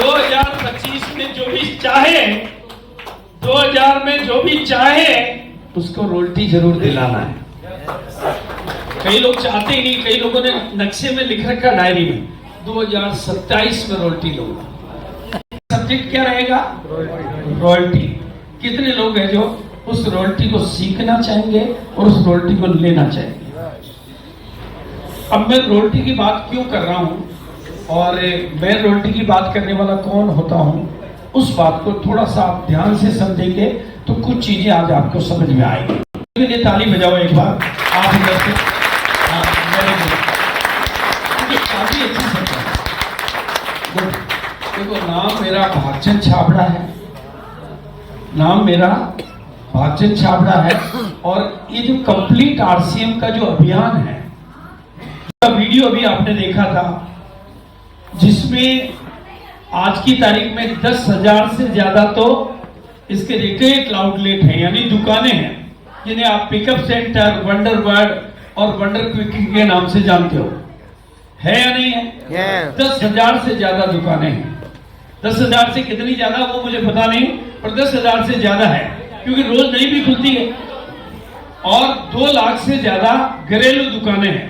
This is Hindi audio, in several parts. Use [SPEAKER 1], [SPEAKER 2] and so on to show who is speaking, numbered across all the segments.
[SPEAKER 1] 2025 में जो भी चाहे, 2000 में जो भी चाहे उसको रोल्टी जरूर दिलाना है। कई लोग चाहते ही नहीं, कई लोगों ने नक्शे में लिख रखा डायरी में 2027 में रोल्टी लूंगा। सब्जेक्ट क्या रहेगा? रॉयल्टी। कितने लोग हैं जो उस रॉयल्टी को सीखना चाहेंगे और उस रॉयल्टी को लेना चाहेंगे? अब मैं रॉयल्टी की बात क्यों कर रहा हूं और मैं रॉयल्टी की बात करने वाला कौन होता हूं, उस बात को थोड़ा सा आप ध्यान से समझेंगे तो कुछ चीजें आज आपको समझ में आएगी। मेरे लिए ताली बजाओ एक बार आप इधर से। काफी अच्छी समझ। देखो, नाम मेरा भागचंद छाबड़ा है, नाम मेरा भागचंद छाबड़ा है। और ये जो कंप्लीट आरसीएम का जो अभियान है, वीडियो अभी आपने देखा था, जिसमें आज की तारीख में 10,000 से ज्यादा तो इसके रिटेल आउटलेट हैं, यानी दुकानें हैं, जिन्हें आप पिकअप सेंटर, वंडर वर्ड और वंडर क्विक के नाम से जानते हो। है या नहीं है? 10,000 से ज्यादा दुकानें हैं। 10,000 से कितनी ज्यादा वो मुझे पता नहीं, पर 10,000 से ज्यादा है, क्योंकि रोज नहीं भी खुलती है। और 2 लाख से ज्यादा घरेलू दुकानें हैं,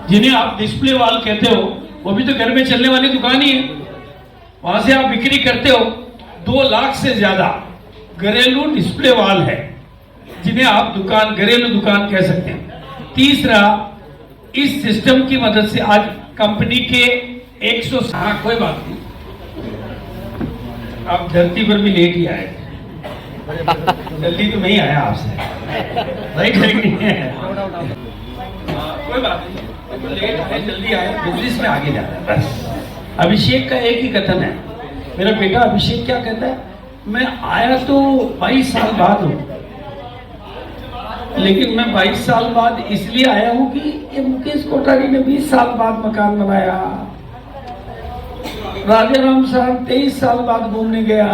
[SPEAKER 1] जिन्हें आप डिस्प्ले वॉल कहते हो। वो भी तो घर में चलने वाली दुकान ही है, वहां से आप बिक्री करते हो। 2 लाख से ज्यादा घरेलू डिस्प्ले वॉल है, जिन्हें आप दुकान, घरेलू दुकान कह सकते हैं। तीसरा, इस सिस्टम की मदद से आज कंपनी के 100, कोई बात नहीं, आप धरती पर भी लेट ही आए, जल्दी तो नहीं आया आपसे, राइट नहीं है, कोई बात नहीं, लेट आए जल्दी आए, बिजनेस में आगे जाना है बस। अभिषेक का एक ही कथन है, मेरा बेटा अभिषेक क्या कहता है, मैं आया तो 22 साल बाद हूं, लेकिन मैं 22 साल बाद इसलिए आया हूं कि ये मुकेश कोठारी ने 20 साल बाद मकान बनाया, राजा राम साहब 23 साल बाद घूमने गया,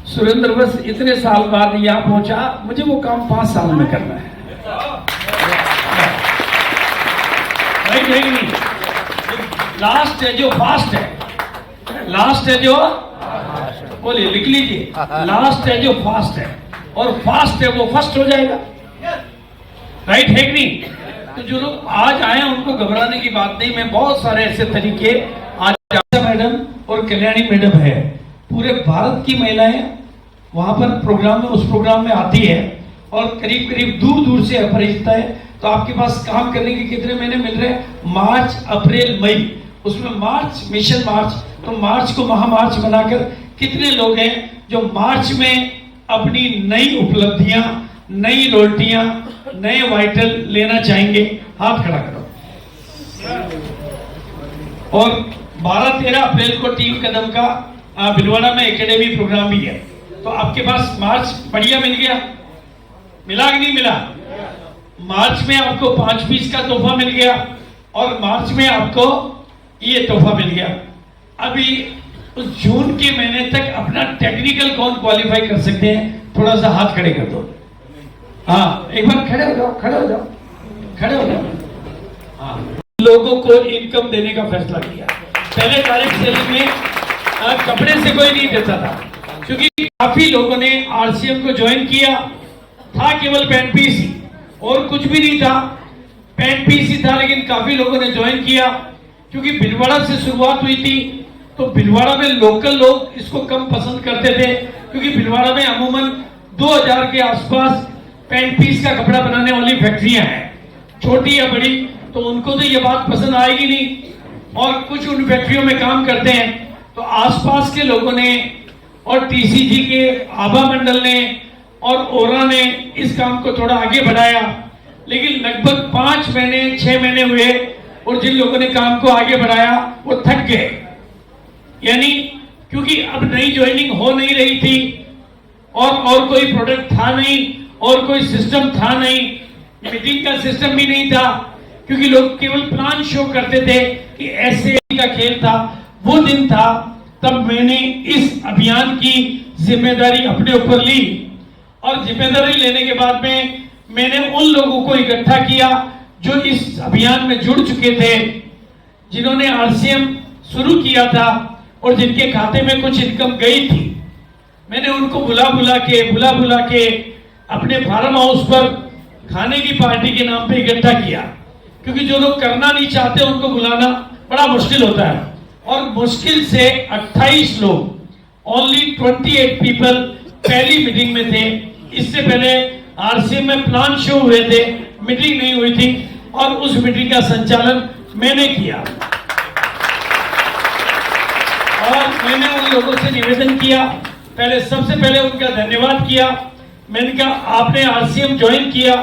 [SPEAKER 1] सुरेंद्र बस इतने साल बाद यहां पहुंचा, मुझे वो काम 5 साल में करना है। नहीं, लास्ट है जो फास्ट है, लास्ट है जो, बोलिए लिख लीजिए, लास्ट है जो फास्ट है, और फास्ट है वो फर्स्ट हो जाएगा। राइट है कि नहीं? तो जो लोग आज आए उनको घबराने की बात नहीं। मैं बहुत सारे ऐसे तरीके, आज मैडम और कल्याणी मैडम है, पूरे भारत की महिलाएं वहां पर प्रोग्राम में, उस प्रोग्राम में आती है और करीब करीब दूर दूर से अपरिचित है। तो आपके पास काम करने के कितने महीने मिल रहे हैं? मार्च, अप्रैल, मई, उसमें मार्च, मिशन मार्च, तो मार्च को महामार्च बनाकर कितने लोग हैं जो मार्च में अपनी नई उपलब्धियां, नई रोटियां, नए वाइटल लेना चाहेंगे? हाथ खड़ा करो। और 12-13 अप्रैल को टीम कदम का भिलवाड़ा में एकेडमी प्रोग्राम भी है। तो आपके पास मार्च बढ़िया मिल गया, मिला कि नहीं मिला? मार्च में आपको 5 पीस का तोहफा मिल गया और मार्च में आपको ये तोहफा मिल गया। अभी उस जून के महीने तक अपना टेक्निकल कौन क्वालिफाई कर सकते हैं? थोड़ा सा हाथ खड़े कर दो। हाँ, एक बार खड़े हो जाओ, खड़े हो जाओ, खड़े हो जाओ। हाँ, लोगों को इनकम देने का फैसला किया। पहले डायरेक्ट सेलिंग में कपड़े से कोई नहीं देता था, क्योंकि काफी लोगों ने आरसीएम को ज्वाइन किया, था केवल पैंट पीस ही और कुछ भी नहीं था, पैंट पीस ही था, लेकिन काफी लोगों ने ज्वाइन किया क्योंकि भिलवाड़ा से शुरुआत हुई थी। तो भिलवाड़ा में लोकल लोग इसको कम पसंद करते थे, क्योंकि भिलवाड़ा में अमूमन 2000 के आसपास पैंट पीस का कपड़ा बनाने वाली फैक्ट्रियां हैं, छोटी या बड़ी, तो उनको तो ये बात पसंद आएगी नहीं। और कुछ उन फैक्ट्रियों में काम करते हैं, तो आसपास के लोगों ने और टीसीजी के आभा मंडल ने और ओरा ने इस काम को थोड़ा आगे बढ़ाया। लेकिन लगभग 5 महीने 6 महीने हुए और जिन लोगों ने काम को आगे बढ़ाया वो थक गए, यानी क्योंकि अब नई ज्वाइनिंग हो नहीं रही थी और कोई प्रोडक्ट था नहीं और कोई सिस्टम था नहीं, मीटिंग का सिस्टम भी नहीं था, क्योंकि लोग केवल प्लान शो करते थे कि ऐसे का खेल था। वो दिन था तब मैंने इस अभियान की जिम्मेदारी अपने ऊपर ली और जिम्मेदारी लेने के बाद में मैंने उन लोगों को इकट्ठा किया जो इस अभियान में जुड़ चुके थे, जिन्होंने आरसीएम शुरू किया था और जिनके खाते में कुछ इनकम गई थी, मैंने उनको बुला बुला के अपने फार्म हाउस पर खाने की पार्टी के नाम पे इकट्ठा किया, क्योंकि जो लोग करना नहीं चाहते उनको बुलाना बड़ा मुश्किल होता है। और मुश्किल से 28 लोग, ओनली 28 पीपल पहली मीटिंग में थे। इससे पहले आरसीएम में प्लान शो हुए थे, मीटिंग नहीं हुई थी, और उस मीटिंग का संचालन मैंने किया। और मैंने उन लोगों से निवेदन किया, सबसे पहले उनका धन्यवाद किया। मैंने कहा आपने आरसीएम ज्वाइन किया,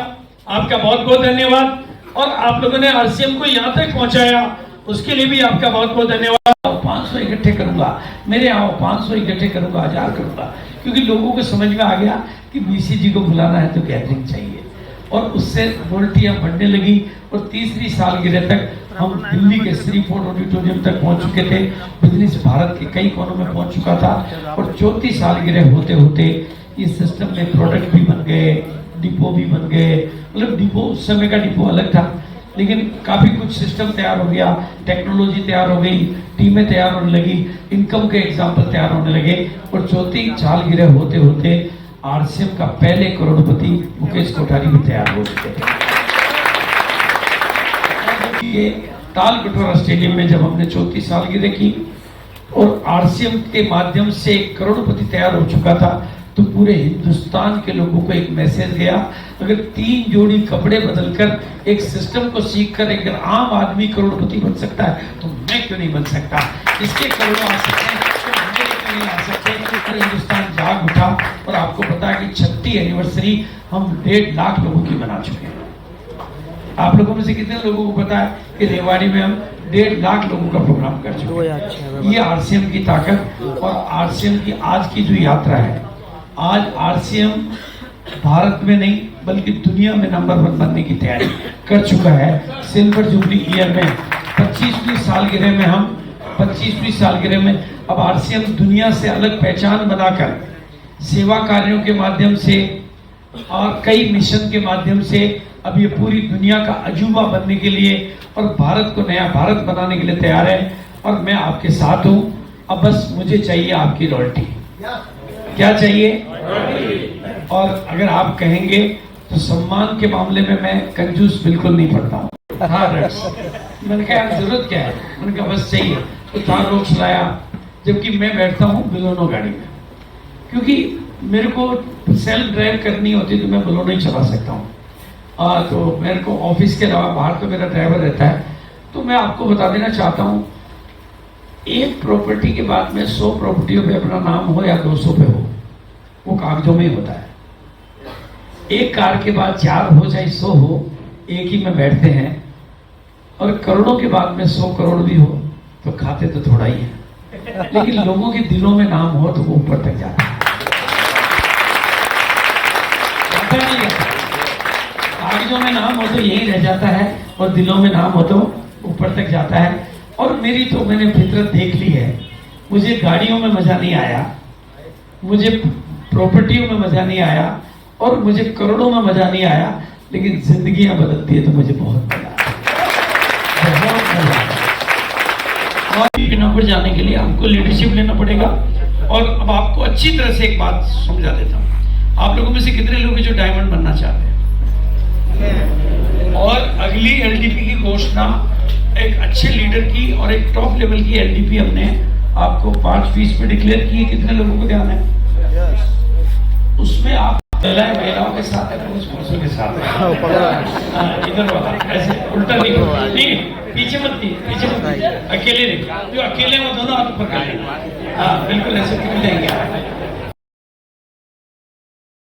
[SPEAKER 1] आपका बहुत बहुत धन्यवाद, और आप लोगों ने आरसीएम को यहाँ तक पहुंचाया, उसके लिए भी आपका बहुत बहुत धन्यवाद। 500 इकट्ठे करूंगा, मेरे आओ 500 इकट्ठे करूंगा, 1000 करूंगा, क्योंकि लोगों को समझ में आ गया कि बीसीजी को बुलाना है तो गैदरिंग चाहिए, और उससे वोल्टियां बढ़ने लगी। और तीसरी सालगिरह तक हम दिल्ली के श्री फोर्ट ऑडिटोरियम तक पहुंच चुके थे, बिजनेस भारत के कई कोनों में पहुंच चुका था। और चौथी सालगिरह होते होते इस सिस्टम में प्रोडक्ट भी बन गए, डिपो भी बन गए। मतलब डिपो, उस समय का डिपो अलग था, लेकिन काफी कुछ सिस्टम तैयार हो गया, टेक्नोलॉजी तैयार हो गई, टीमें तैयार होने लगी, इनकम के एग्जाम्पल तैयार होने लगे। और चौथी सालगिरह होते होते आरसीएम का पहले करोड़पति मुकेश कोठारी भी तैयार हो चुके थे। ये ताल कटोरा स्टेडियम में जब हमने चौथी सालगिरह की और आरसीएम के माध्यम से एक करोड़पति तैयार हो चुका था, तो पूरे हिंदुस्तान के लोगों को एक मैसेज गया, अगर 3 जोड़ी कपड़े बदलकर एक सिस्टम को सीखकर एक आम आदमी करोड़पति बन सकता है, तो मैं क्यों नहीं बन सकता? इसके करोड़ों आ सकते हैं, तो मेरे क्यों नहीं आ सकते? और हिंदुस्तान जाग उठा। और आपको पता है कि 36 एनिवर्सरी हम 1.5 लाख लोगों की मना चुके हैं। आप लोगों में से कितने लोगों को पता है कि रेवाड़ी में हम 1.5 लाख लोगों का प्रोग्राम कर चुके हैं? ये आरसीएम की ताकत और आरसीएम की आज की जो यात्रा है, आज आरसीएम भारत में नहीं बल्कि दुनिया में नंबर 1 बनने की तैयारी कर चुका है। सिल्वर जुबली ईयर में 25वीं सालगिरह में अब आरसीएम दुनिया से अलग पहचान बनाकर सेवा कार्यों के माध्यम से और कई मिशन के माध्यम से अब ये पूरी दुनिया का अजूबा बनने के लिए और भारत को नया भारत बनाने के लिए तैयार है। और मैं आपके साथ हूं। अब बस मुझे चाहिए आपकी लॉयल्टी। क्या चाहिए? और अगर आप कहेंगे तो सम्मान के मामले में मैं कंजूस बिल्कुल नहीं पड़ता हूँ। मैंने कहा जरूरत क्या है? मैंने कहा बस चाहिए, तो थार रोक चलाया, जबकि मैं बैठता हूँ बिलोनो गाड़ी में, क्योंकि मेरे को सेल्फ ड्राइव करनी होती तो मैं बिलोनो ही चला सकता हूँ। तो मेरे को ऑफिस के अलावा बाहर तो मेरा ड्राइवर रहता है। तो मैं आपको बता देना चाहता हूँ, एक प्रॉपर्टी के बाद में 100 प्रॉपर्टियों पे अपना नाम हो या 200 पे हो, वो कागजों में ही होता है। एक कार के बाद 4 हो चाहे 100 हो, एक ही में बैठते हैं। और करोड़ों के बाद में 100 करोड़ भी हो तो खाते तो थोड़ा ही है, लेकिन लोगों के दिलों में नाम हो तो वो ऊपर तक जाता है। कागजों में नाम हो तो यही रह जाता है और दिलों में नाम हो तो ऊपर तक जाता है। और मेरी तो मैंने फितरत देख ली है। मुझे गाड़ियों में मजा नहीं आया, मुझे प्रॉपर्टियों में मजा नहीं आया, और मुझे करोड़ों में मजा नहीं आया, लेकिन जिंदगियां बदलती है तो मुझे बहुत मजा आया। और एक नंबर जाने के लिए हमको लीडरशिप लेना पड़ेगा। और अब आपको अच्छी तरह से एक बात समझा देता हूँ। आप लोगों में से कितने लोग जो डायमंड बनना चाहते हैं? और अगली एलडीपी की घोषणा एक अच्छे लीडर की और एक टॉप लेवल की एलडीपी हमने आपको 5 में डिक्लेयर की है। कितने लोगों को ध्यान है? उसमें आप महिलाओं के साथ है, पुरुषों के साथ है। इधर वाला ऐसे उल्टा नहीं, पीछे मत अकेले नहीं, जो अकेले मत हो ना आप ऊपर कर, हाँ बिल्कुल ऐसे क्यों देंगे।